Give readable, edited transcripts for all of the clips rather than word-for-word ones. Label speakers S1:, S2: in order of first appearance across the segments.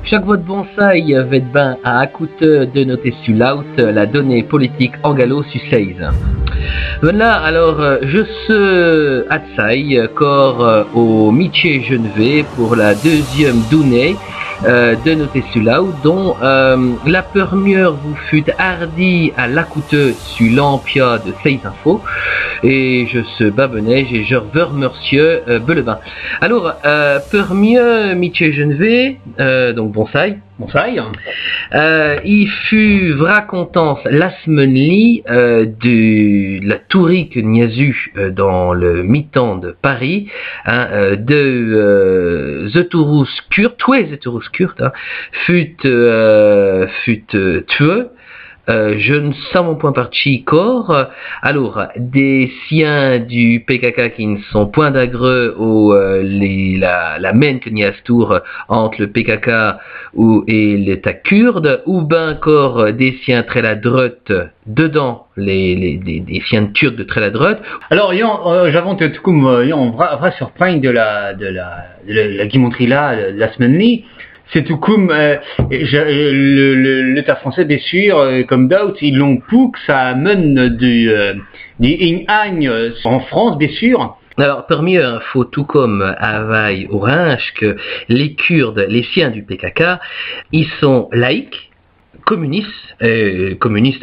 S1: Chaque vote bonsaï va ben à écoute de noter sur l'out la donnée politique en gallo sur 16. Voilà, alors je suis Atsaï, corps au Miché Genevé pour la deuxième donnée de noter sur l'out, dont la première vous fut hardi à l'écoute sur l'Ampia de 16 infos. Et je suis Babenège et je remercie Belebin. Alors, premier Miché Genevé, donc bonsaï, il fut racontant la semaine de la tourie que n'y a eu dans le mi-temps de Paris, de Zetouros Kurt, fut tué. Je ne sais mon point parti corps. Alors, des siens du PKK qui ne sont point d'agreux ou la mène que n'y a tour entre le PKK et l'État kurde, ou ben encore des siens très la droite dedans des siens turcs de très la droite.
S2: Alors, j'avance tout comme on va surprendre de la guimonterie là de la semaine. C'est tout comme l'État français, bien sûr, comme d'autres, ils l'ont pour que ça mène du ing-agne en France, bien sûr.
S1: Alors, parmi eux, il faut tout comme Havaï Orange que les Kurdes, les siens du PKK, ils sont laïcs, communistes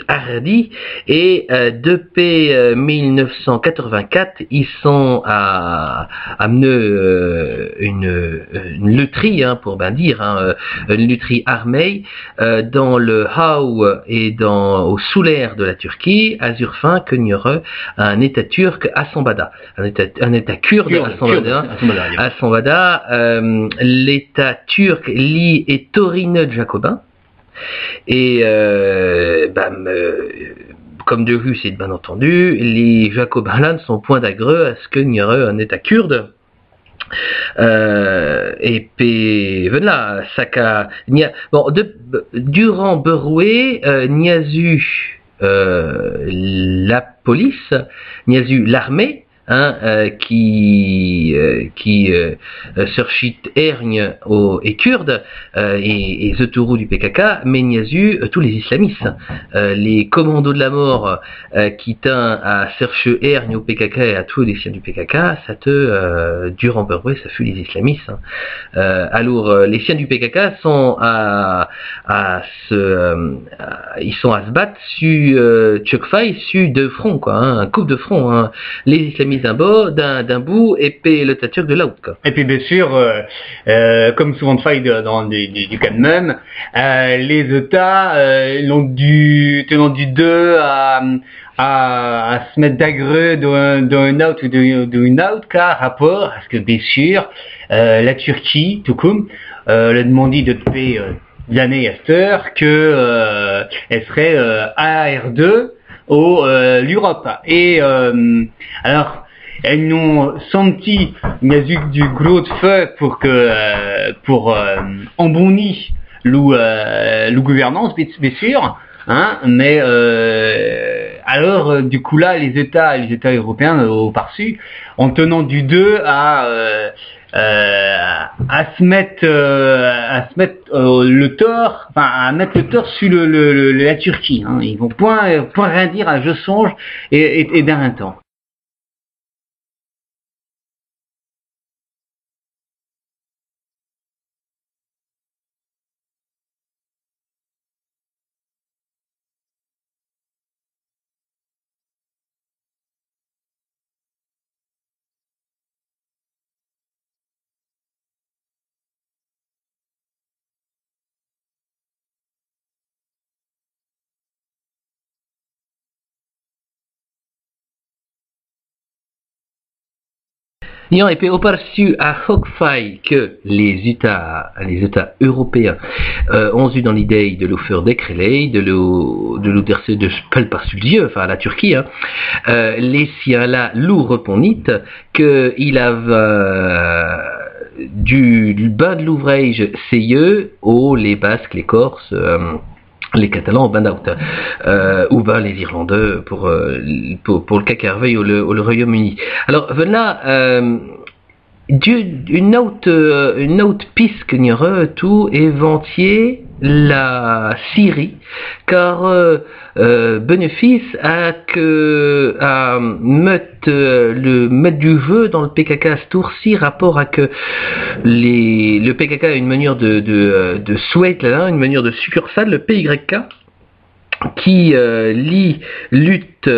S1: hardis, et depuis 1984 ils sont à mener une lutherie, pour bien dire, une lutherie armée dans le Hau et au sous-l'air de la Turquie, à Zurfin, que n'y aura un État turc à Sambada, un État kurde à Sambada. L'État turc est taurine jacobin. Et comme de rue, c'est bien entendu, les jacobins là ne sont point d'agreux à ce qu'il y aurait un État kurde. Et puis voilà, durant Berouet, n'y a eu la police, n'y a eu l'armée. Qui surchit Ergne et Kurdes et Zetouros du PKK, mais il y a eu tous les islamistes, les commandos de la mort qui tint à chercher Ergne au PKK et à tous les siens du PKK, ça durant Berouet, ça fut les islamistes. Alors les siens du PKK sont ils sont à se battre sur Tchokfaï, sur deux fronts, un couple de fronts, les islamistes d'un bout et puis le turc de l'autre, quoi.
S2: Et puis bien sûr, comme souvent de faille dans du cas de même, les États tenant du deux à se mettre d'agreux d'un autre ou d'une autre cas rapport, parce que bien sûr, la Turquie, tout comme, l'a demandé depuis l'année à cette heure que elle serait AR2 l'Europe. Et alors, elles n'ont senti du gros de feu pour embonir le gouvernance, bien sûr, mais alors du coup là, les États européens au par-dessus, en tenant du deux à se mettre le tort, à mettre le tort sur la Turquie. Ils vont point rien dire à je songe et d'un temps.
S1: Et puis, au par-dessus, à Hogfai, que les États européens ont eu dans l'idée de le faire décréler, de le par-dessus Dieu, la Turquie, les siens là, l'ou répondit qu'il avait du bas de l'ouvrage CIE les Basques, les Corses, les Catalans, ou ben les Irlandais pour le CAC ou le Royaume-Uni. Alors voilà, une autre piste qu'il y aura tout éventier la Syrie, car bénéfice à mettre le maître du jeu dans le PKK à ce tour-ci, rapport à que le PKK a une manière de souhait là, une manière de succursale, le PYK, qui lutte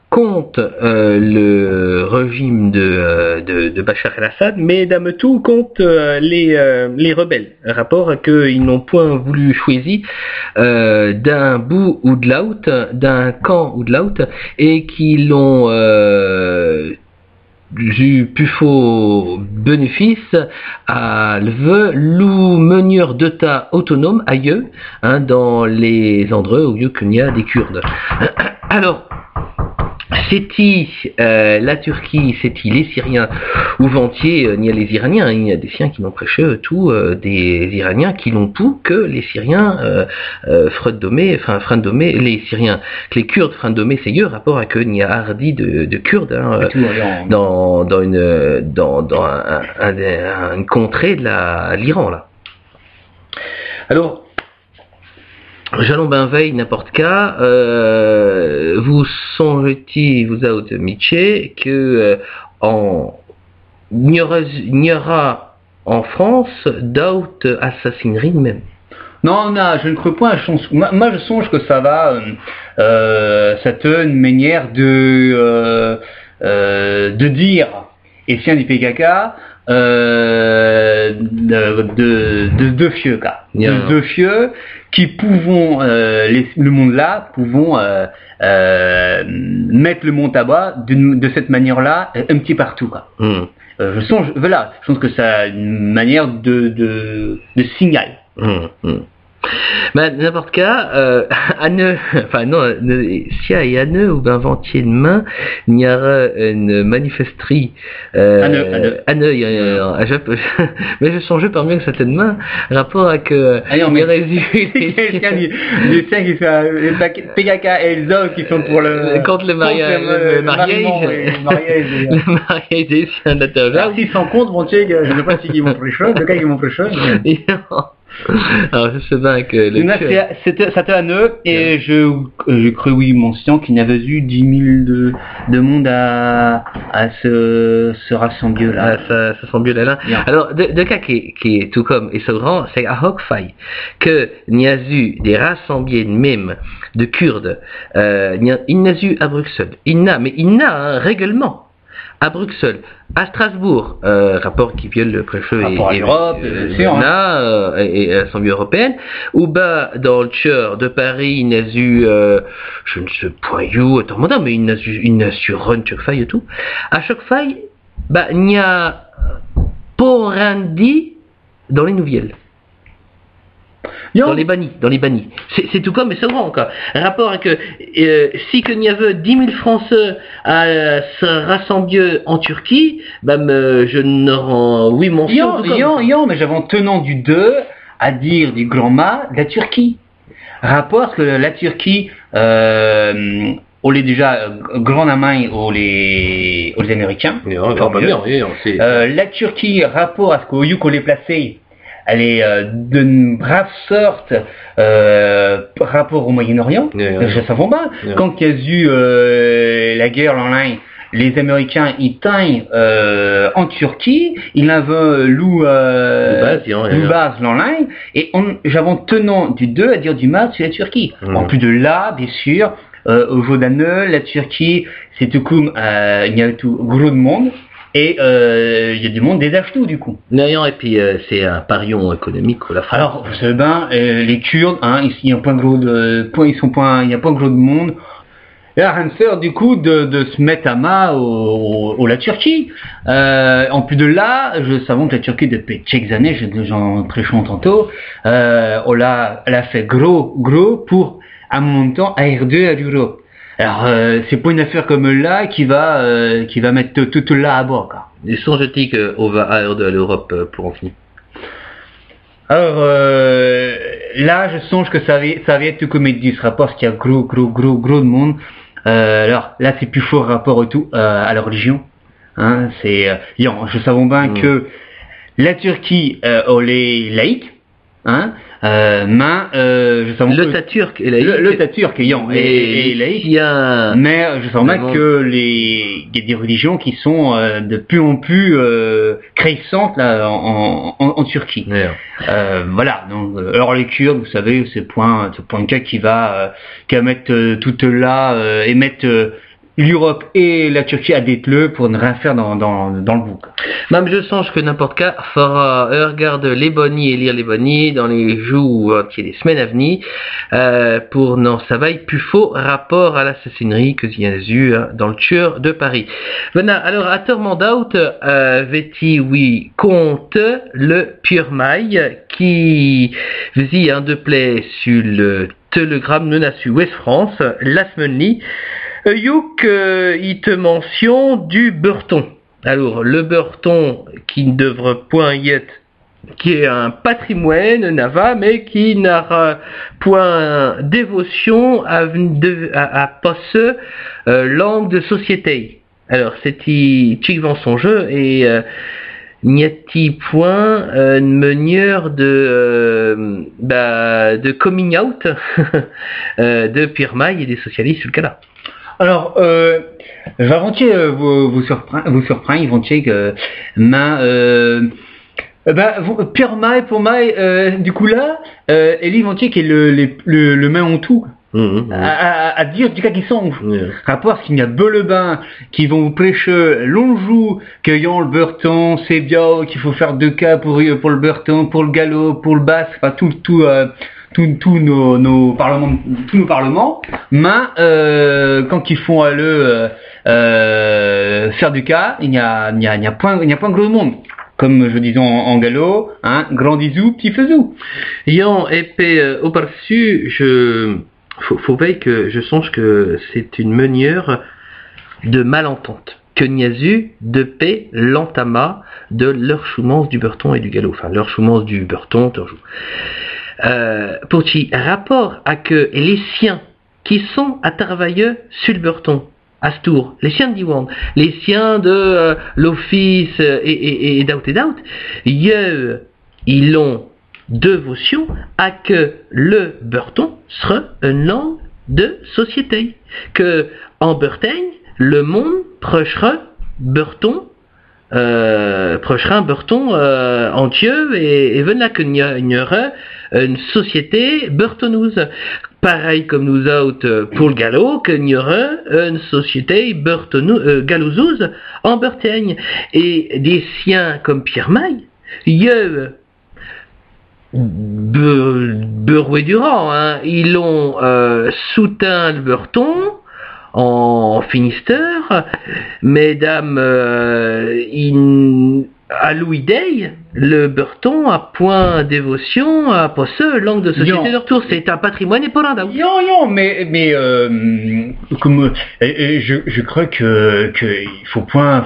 S1: contre le régime de Bachar el-Assad, mais d'âme tout contre les rebelles, rapport à qu'ils n'ont point voulu choisir d'un bout ou de l'autre, d'un camp ou de l'autre, et qu'ils l'ont du plus faux bénéfice à l'ou meneur d'État autonome ailleurs, hein, dans les endroits où il y a des Kurdes. Alors, c'est-il la Turquie, c'est-il les Syriens ou ventier, il y a les Iraniens, il y a des Syriens qui n'ont prêché tout, des Iraniens qui l'ont tout que les Syriens dommer les Syriens, que les Kurdes dommer c'est eux, rapport à que il y a hardi de Kurdes dans une contrée de l'Iran là. Alors, Jalon ben veille n'importe cas, vous songez-vous vous out Miché que il y aura en France d'autres assassineries même.
S2: Non, je ne crois pas. Moi, je songe que ça va, c'est une manière de dire, et si un du PKK, de fieux, quoi. De fieux qui pouvons, le monde là, pouvons mettre le monde à bas de cette manière-là, un petit partout, quoi. Je songe que c'est une manière de signal.
S1: Ben, n'importe cas, si il y a ou ben ventier demain, il y aura une manifesterie, mais je songeais parmi que c'était demain, rapport à que,
S2: il y aurait eu les siens qui sont, les PKK et les autres qui sont pour
S1: contre le mariage des siens de la terre.
S2: Alors, s'ils s'en comptent, mon Tchèque, je ne sais pas s'ils vont prêcher, de cas ils vont prêcher.
S1: Alors je sais bien que
S2: c'était à eux et je crois oui mention qu'il y avait eu 10 000 de monde à se rassembler là.
S1: Ça s'assemble là. Yeah. Alors de cas qui est tout comme et ce grand, c'est à Hockfay que il y a eu des rassemblés même de Kurdes. Il y a eu à Bruxelles. Il y a un règlement. À Bruxelles, à Strasbourg, rapport qui viole le préfet et l'Assemblée européenne, ou bas dans le cœur de Paris, il y a eu, je ne sais pas où, mais il y a eu Ron Chokfay et tout. À Chokfay, bah, il y a pour Randy dans les nouvelles. Dans les bannis. C'est tout comme, mais c'est grand encore. Rapport à que, si qu'il y avait 10 000 Français à se rassembler en Turquie, je ne rends, oui, mon
S2: mais j'avais tenant du 2 à dire du grand mât de la Turquie. Rapport que la Turquie, on est déjà grand à main aux Américains. La Turquie, rapport à ce qu'on les placé, elle est d'une brave sorte rapport au Moyen-Orient. Je savais pas. Quand il y a eu la guerre en ligne, les Américains ils teignent en Turquie, ils avaient loup base en ligne, et j'avais tenant du 2 à dire du mal sur la Turquie. En plus de là, bien sûr, au Jordaneux, la Turquie, c'est tout comme il y a tout gros de monde. Et il y a du monde des achetous du coup.
S1: D'ailleurs, et puis c'est un parion économique pour la France.
S2: Alors, vous savez bien, les Kurdes, ici il y a pas gros de il y a pas gros de monde. Et la Hanser, du coup, de se mettre à main au la Turquie. En plus de là, je savons que la Turquie depuis quelques années, j'en prêchons tantôt, elle a fait gros pour un montant à R2 à l'Europe. Alors, c'est pas une affaire comme là qui va mettre tout là à bord, quoi.
S1: Et songe-t-il qu'on va à l'Europe pour en finir?
S2: Alors, là, je songe que ça va être tout comme il dit, ce rapport, parce qu'il y a gros de monde. Alors, là, c'est plus fort rapport au tout, à la religion. Hein, je savons bien que la Turquie, elle est laïque. Hein, je savons
S1: le Taturk est laïque.
S2: Le Taturk est laïque. Mais je sens bien que il y a des religions qui sont de plus en plus crescentes là en Turquie. Voilà. Donc, alors les Kurdes, vous savez, c'est point de cas qui va mettre tout là et mettre l'Europe et la Turquie à dételeux pour ne rien faire dans le bouc.
S1: Même je sens que n'importe quoi fera regarde les bonnies et lire les bonnies dans les jours qui les semaines à venir pour n'en savoir plus faux rapport à l'assassinerie que il y a eu dans le tueur de Paris. Voilà, alors à Tormandout veti oui compte le pure maille qui faisait un de play sur le Telegram non su West France la semaine Youk, il te mentionne du Burton. Alors, le Burton, qui ne devrait point y être, qui est un patrimoine nava, mais qui n'a point dévotion à passer langue de société. Alors, c'est qui vend son jeu et n'y a-t-il point une manière de coming out de Pierre Maille et des socialistes sur le cas-là?
S2: Alors, volontiers vous surprendre, volontiers que Pierre Maille pour Maille, du coup là, Elie volontiers qui est le main en tout. À dire du cas qui sont rapport s'il y a le bain qui vont vous prêcher l'onjou cueillant le Burton, c'est bien qu'il faut faire 2 cas pour le Burton, pour le galop, pour le basque, enfin tous nos parlements, mais quand ils font faire du cas, il n'y a point gros monde. Comme je disais en galop, hein, grand disou, petit faisou.
S1: Ayant épée au par-dessus, faut veiller que je songe que c'est une manière de malentente. Que n'y a eu de paix l'entama de leur choumance du Burton et du galop. Enfin, leur choumance du Burton, pour qui rapport à que les siens qui sont à travailler sur le Burton, à ce tour, les siens de Diwan, les siens de l'office et d'aut, ils ont dévotion à que le Burton sera une langue de société. Que en Bretagne, le monde prochera Burton entier et venez qu'il y aura une société burtonouse. Pareil comme nous autres pour le galop, qu'il y aura une société galouzouse en Bretagne. Et des siens comme Pierre Maille, il y a Berouet Durand, hein, ils ont soutenu le Burton en Finistère, mesdames, à Louis Day, le Burton a point dévotion à pas seul langue de société de retour, c'est un patrimoine épandant.
S2: Mais comme je crois que il faut point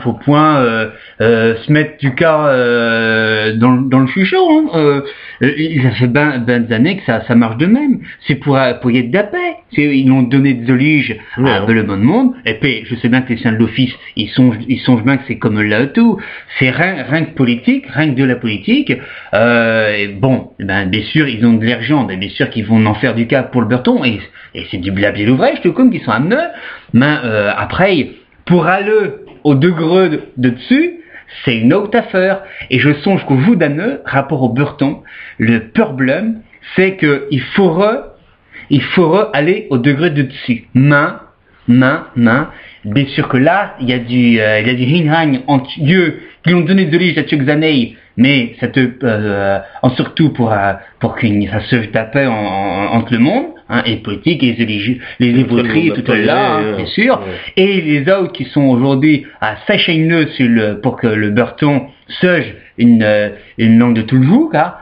S2: se mettre du cas dans le chuchot. Hein. Ça fait ben d'années que ça marche de même. C'est pour y être d'appel. Ils ont donné des oliges à le bon monde. Et puis je sais bien que les siens de l'office, ils songent bien que c'est comme là tout. C'est rien que politique, rien que de la politique. Et bon, bien sûr ils ont de l'argent, bien sûr qu'ils vont en faire du cas pour le Burton. Et c'est du blabla l'ouvrage, tout comme qu'ils sont amenés. Mais après, pour aller au degré de dessus, c'est une autre affaire. Et je songe qu'au bout d'un an, rapport au Burton, le problème, c'est qu'il faudra aller au degré de dessus. Bien sûr que là, il y a du ring-hang entre Dieu qui ont donné de l'île à quelques années, mais ça surtout pour qu'il ça se taper entre le monde, hein, et politique, et les voteries, tout là, hein, bien sûr, et les autres qui sont aujourd'hui à s'achainer pour que le Burton soit une langue de tout le jour, hein,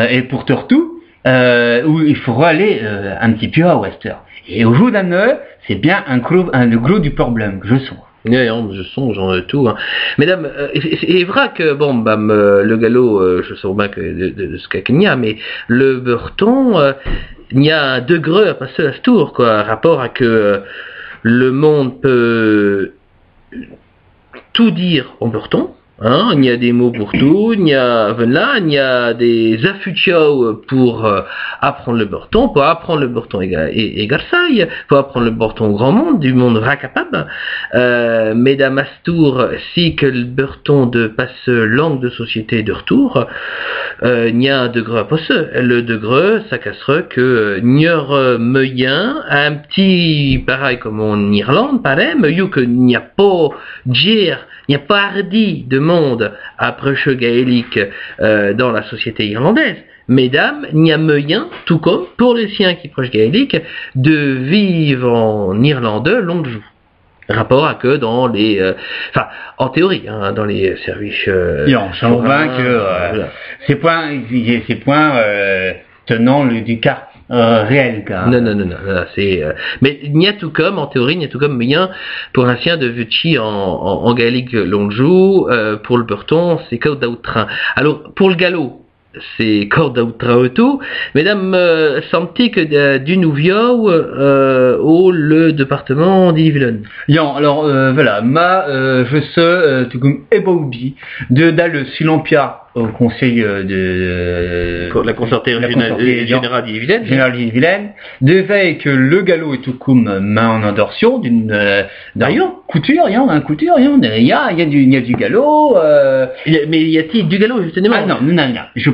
S2: et pour tout, où il faudra aller un petit peu à Wester. Et au jour d'un heure, c'est bien le gros du problème que je sens.
S1: Je songe en tout. Hein. Mesdames, c'est vrai que le galop, je sais bien que de ce qu'il y a, mais le Burton, il y a un degré à passer à ce tour, quoi, rapport à que le monde peut tout dire en burton. Hein, il y a des mots pour tout, il y a des affûtiaux pour apprendre le burton, pour apprendre le burton et garçaille, pour apprendre le burton au grand monde, du monde racapable. Mesdames Astour, si que le burton de passe langue de société de retour, il y a un degré à posse. Le degré, ça casserait que n'yeur meyen, un petit pareil comme en Irlande, pareil, mais que n'y a pas dire. Il n'y a pas hardi de monde après ce gaélique dans la société irlandaise. Mesdames, il n'y a moyen, tout comme pour les siens qui proches gaéliques, de vivre en irlandais longue joue. Rapport à que dans les, en théorie, hein, dans les services.
S2: On voit que voilà. Ces points tenant du cas. Réel, car.
S1: Non, c'est, mais il n'y a tout comme, en théorie, il n'y a tout comme moyen pour un sien de Vucci en gaélique longjou, pour le burton, c'est corde d'outrain. Alors, pour le galop, c'est corde d'outrain et tout. Mesdames, senti que du Nouvio, au le département d'Ille-et-Vilaine.
S2: Alors, voilà, je sais, tout comme Ebaubi, dans le Sulampia, au conseil de
S1: la concertée générale
S2: d'Ille-et-Vilaine, devait que le galop est tout comme main en endorsion d'ailleurs, couture, il y a du galop,
S1: mais y a-t-il du galop, justement?
S2: Ah, non. Je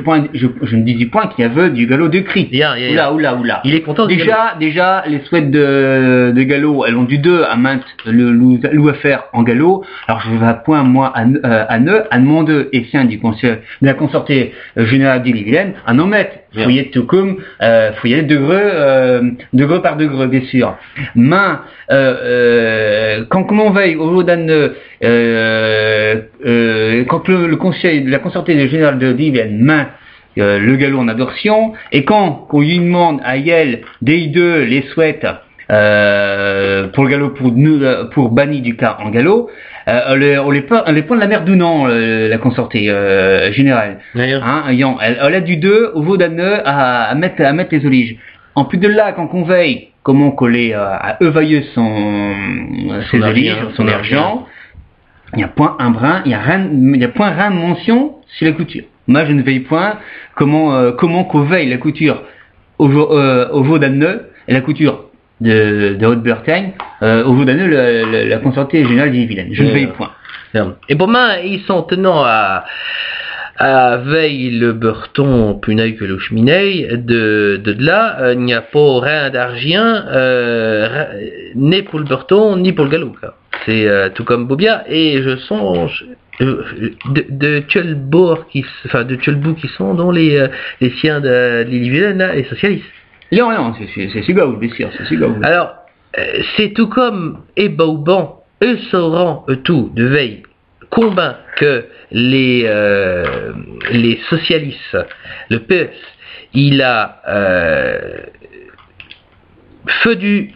S2: ne disais point qu'il y avait du galop de cri. Oula.
S1: Il est content
S2: déjà, les souhaits de galop, elles ont du 2 à maintes l'ou à faire en galop. Alors, je vais à point, moi, à demander, et sien du conseil, de la concertée générale d'Ille-et-Vilaine, à en mettre. Faut y être tout comme, faut y aller degré par degré, bien sûr. Quand on veille au jour d'un, quand le conseil de la concertée générale d'Ille-et-Vilaine, le galop en adoption, et quand on lui demande à elle, des deux, les souhaite, pour le galop, pour banni du cas en galop, on les prend de la merde ou non, la consortée générale. Hein, elle a du 2 au vaut d'un à mettre les oliges. En plus de là, quand on veille comment coller à évaluer ses oliges, son argent, il n'y a point un brin, il y a point rien de mention sur la couture. Moi, je ne veille point comment qu'on veille la couture au vaut d'un et la couture de Haute-Bretagne, au jour d'année, la concertée générale d'Ille-et-Vilaine. Je ne veille point.
S1: Et pour moi, ils sont tenants à veille le burton punaille que le cheminée de là, il n'y a pas rien d'argien, ni pour le burton, ni pour le galop. C'est tout comme Bobia, et je songe de Tchulbourg qui sont dans les siens de l'Ille-et-Vilaine, les socialistes.
S2: Non, c'est Sugaoul, bien sûr, c'est Sugaoul.
S1: Alors, c'est tout comme Ebauban, eux sauront tout de veille, combat que les socialistes, le PS, il a feu du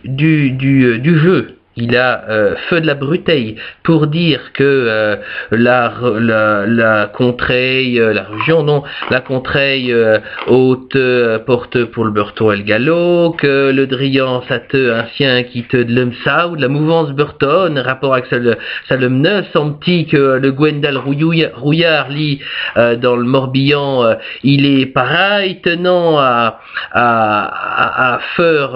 S1: jeu. Il a feu de la brouteille pour dire que la contrée, la région, non, la contrée haute porte pour le burton et le galop, que le drian ça te un sien qui te de l'emsau, de la mouvance burton, rapport avec ça le mne, senti que le Gwendal Rouillard lit dans le Morbihan, il est pareil, tenant à faire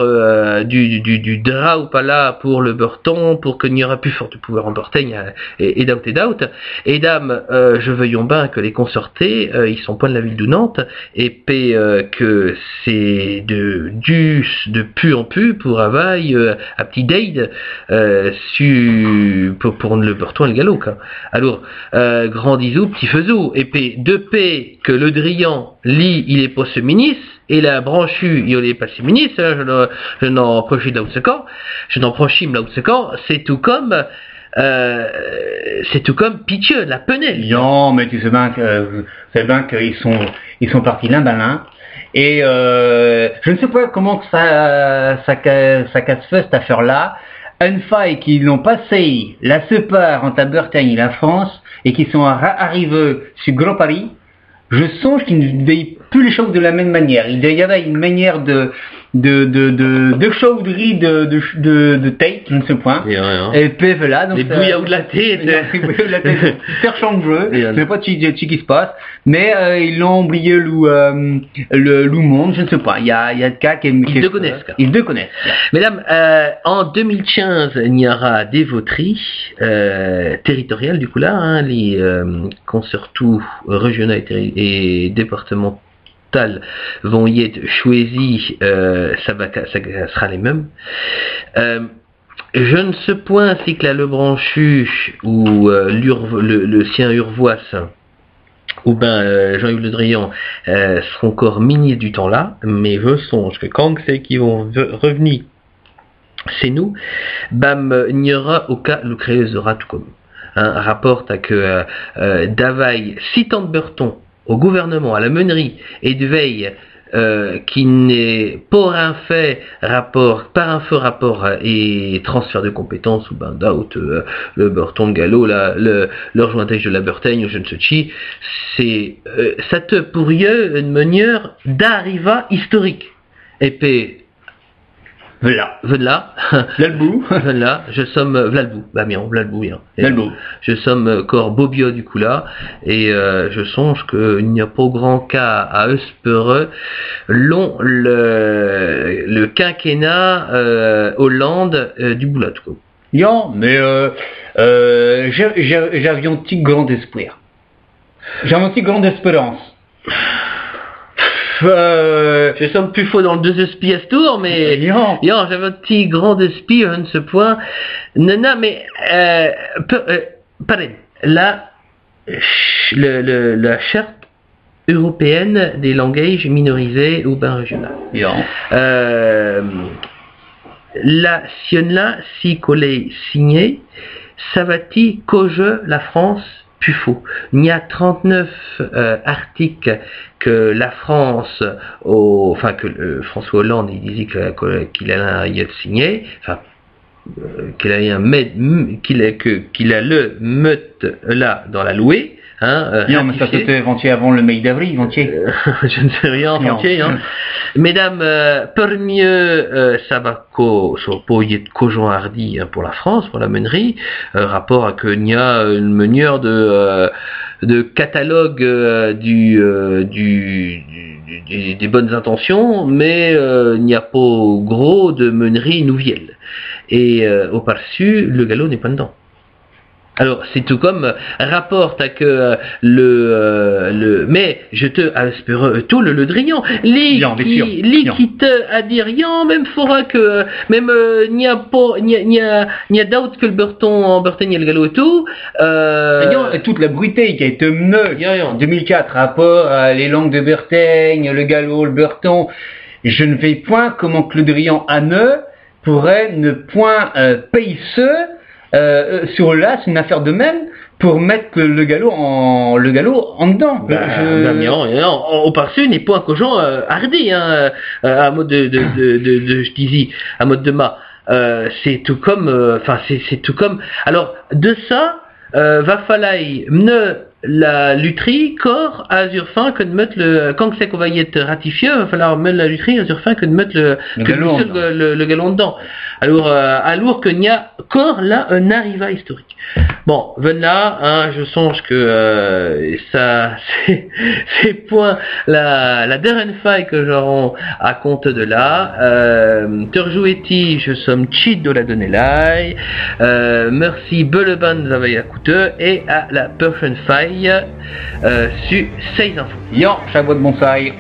S1: du drap ou pas là pour le burton, pour qu'il n'y aura plus fort de pouvoir en Bretagne et d'out. Et dame, je veuillons bien que les consortés, ils sont pas de la ville de Nantes, et que c'est de pu en pu pour availle à petit daide pour le burton et le galop. Quoi. Alors, grand disou, petit faisou, et que le drian lit, il est pas ce ministre, et la branchue, il est pas ce ministre, hein, je n'en prochime là où ce camp, c'est tout comme Pitcheux, la penelle.
S2: Non, mais tu sais bien qu'ils sont partis l'un dans l'un. Et je ne sais pas comment ça casse fait cette affaire-là. Une faille qui l'ont passé la sépare entre la Bretagne et la France et qui sont arrivés sur Grand Paris. Je songe qu'ils ne veillent plus les choses de la même manière. Il y avait une manière de de chauderie de tête, je ne sais point. Et puis voilà, donc
S1: les bouillas ou de la tête.
S2: Faire changer, je sais pas ce qui se passe, mais ils l'ont oublié le monde, je ne sais pas. Il y a de cas qui
S1: ils le connaissent. Mesdames, en 2015, il y aura des voteries territoriales du coup là, hein, les surtout régionales et départementales vont y être choisis, ça sera les mêmes. Je ne sais point si que la Lebranchu ou le sien Urvoas ou ben Jean-Yves Le Drian seront encore ministres du temps là, mais je songe que quand c'est qu'ils vont revenir, c'est nous, bam, il n'y aura aucun le créeuse aura tout comme. Rapporte à que Davaille, citant de Burton au gouvernement, à la meunerie et de veille, qui n'est pas un fait rapport, par un feu rapport et transfert de compétences ou ben d'autres, le Burton Gallo, le rejointage de la Bertaigne, je ne sais qui, c'est ça te pourrieux une manière d'arriva historique. Et puis Voilà.
S2: L'albou.
S1: Voilà. Je somme Vlalbou. Bah bien, Vlalbou, bien.
S2: Vlalbou.
S1: Je somme corps Bobio du coup là. Et je songe qu'il n'y a pas grand cas à espérer long le quinquennat Hollande du Boulat.
S2: Non, mais j'avais un petit grand espoir. J'avais un petit grande espérance.
S1: Je somme plus faux dans le 2 espi à ce tour, mais j'avais un petit grand espi à ce point. Non, mais pareil, là, la charte européenne des langages minorisés ou ben régional. La sion-là, si collé signé, ça va-t-il qu'aujourd'hui la France plus faux. Il y a 39 articles que la France, enfin que François Hollande il disait qu'il allait y être signé, enfin qu'il a le meute là dans la louée.
S2: Non, mais ça c'était avant le mai d'avril, entier.
S1: Je ne sais rien, entier. Hein. Mesdames, pour mieux, ça va sur de cojon hardi pour la France, pour la meunerie, rapport à qu'il y a une manière de catalogue des bonnes intentions, mais il n'y a pas gros de meunerie nouvielle. Et au par-dessus, le galop n'est pas dedans. Alors c'est tout comme rapporte à que mais je te espère tout le Drian qui te a dit rien même fera que même n'y a d'autres que le Burton en Bertaigne et le galop et tout
S2: toute la bruité qui a été menée en 2004 rapport à les langues de Bertaigne, le galop, le Burton, je ne vais point comment que le Drian à ne pourrait ne point payer sur là, c'est une affaire de même pour mettre le galop en dedans.
S1: Au par-dessus n'est point qu'aux gens hardi, à mode de je disais, à mode de ma. C'est tout comme, c'est tout comme. Alors de ça, va falloir la lutherie corps à Zurfin que de mettre quand c'est qu'on va y être ratifié, il va falloir mettre la lutherie à Zurfin que de mettre le galon dedans. Alors qu'il n'y a corps là un arriva historique. Bon, là, je songe que ça c'est point la dernière faille que j'aurai à compte de là. Te rejouetti, je somme cheat de la donnée là. Merci Beleban d'avoir écouté et à la prochaine faille sur 6 infos.
S2: Chaque bois de bonsaï.